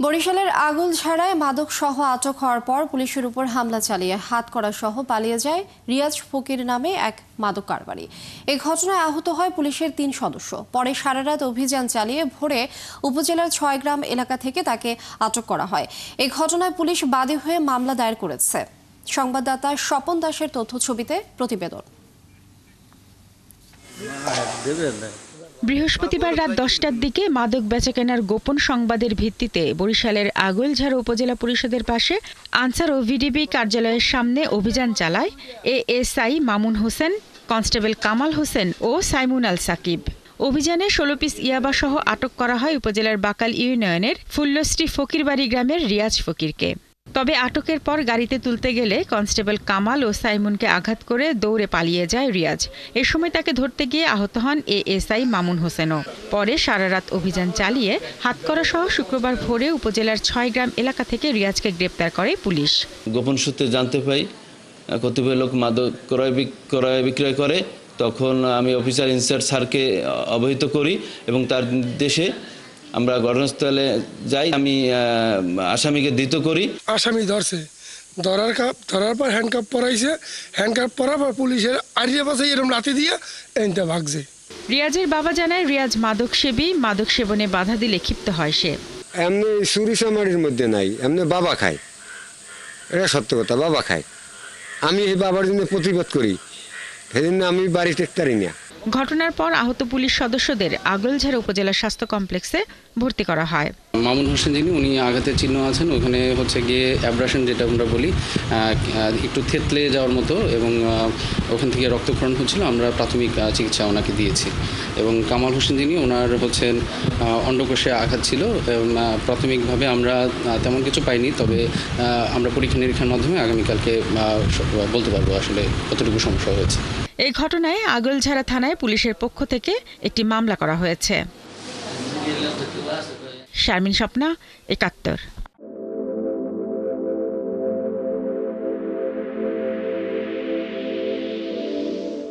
বরিশালের আগলঝাড়ায় মাদক সহ আটক হওয়ার পর পুলিশের উপর হামলা চালিয়ে হাতকড়া সহ পালিয়ে যায় রিয়াজ ফকির নামে এক মাদক কারবারি। এই ঘটনায় আহত হয় পুলিশের ৩ সদস্য। পরে সারারাত অভিযান চালিয়ে ভোরে উপজেলার ৬ গ্রাম এলাকা থেকে তাকে আটক করা হয়। এই ঘটনায় পুলিশ বাদী হয়ে মামলা দায়ের করেছে। সংবাদদাতা স্বপন দাসের তথ্যছবিতে প্রতিবেদন। বৃহস্পতিবার রাত ১০টার দিকে মাদক বেচাকেনার গোপন সংবাদের ভিত্তিতে বরিশালের আগলঝাড়া উপজেলা পরিষদের পাশে আনসার ও ভিডিপি কার্যালয়ের সামনে অভিযান চালায় এএসআই মামুন হোসেন, কনস্টেবল কামাল হোসেন ও সাইমুন আল সাকিব। অভিযানে ১৬ পিস ইয়াবা সহ আটক করা হয় উপজেলার বাকাল ইউনিয়নের ফুল্লশ্রী ফকিরবাড়ি গ্রামের রিয়াজ ফকিরকে। তবে আটকের পর গাড়িতে তুলতে গেলে কনস্টেবল কামাল ও সাইমুনকে আঘাত করে দৌড়ে পালিয়ে যায় রিয়াজ। এ সময় তাকে ধরতে গিয়ে আহত হন এএসআই মামুন হোসেনও। পরে সারারাত অভিযান চালিয়ে হাতকড়া সহ শুক্রবার ভোরে উপজেলার ৬ গ্রাম এলাকা থেকে রিয়াজকে গ্রেপ্তার করে পুলিশ। গোপন সূত্রে জানতে পাই কতিপয় লোক মাদক ক্রয় বিক্রয় করে। তখন আমি অফিসার ইনচার্জ স্যারকে অবহিত করি এবং তার নির্দেশে আমরা ঘটনাস্থলে যাই। আমি আসামিকে ধৃত করি। আসামি ধরার পর হ্যান্ডকাপ পরাইছে। হ্যান্ডকাপ পরার পর পুলিশের আড়িয়ে পাশে এরকম লাথি দিয়ে এনতে ভাগছে। রিয়াজের বাবা জানায় রিয়াজ মাদক সেবনে বাধা দিলে ক্ষিপ্ত হয় সে। এমনি চুরি চামারির মধ্যে নাই, এমনি বাবা খায়, এটা সত্য কথা, বাবা খায়। আমি এই বাবার জন্য প্রতিবাদ করি, সেজন্য আমি বাড়ি টেকতারি না। ঘটনার পর আহত পুলিশ সদস্যদের আগলঝাড়া উপজেলা স্বাস্থ্য কমপ্লেক্সে ভর্তি করা হয়। মামুন হোসেন যিনি, উনি আঘাতের চিহ্ন আছেন, ওখানে হচ্ছে গিয়ে অ্যাব্রাশন যেটা আমরা বলি, একটু থেতলে যাওয়ার মতো, এবং ওখান থেকে রক্তক্ষরণ হচ্ছিল। আমরা প্রাথমিক চিকিৎসা ওনাকে দিয়েছি। এবং কামাল হোসেন যিনি, ওনার হচ্ছেন অন্ডকোষে আঘাত ছিল। প্রাথমিকভাবে আমরা তেমন কিছু পাইনি, তবে আমরা পরীক্ষা নিরীক্ষার মাধ্যমে আগামীকালকে বলতে পারবো আসলে কতটুকু সমস্যা হয়েছে। এই ঘটনায় আগলঝাড়া থানায় পুলিশের পক্ষ থেকে একটি মামলা করা হয়েছে। শারমিন স্বপ্না, ৭১।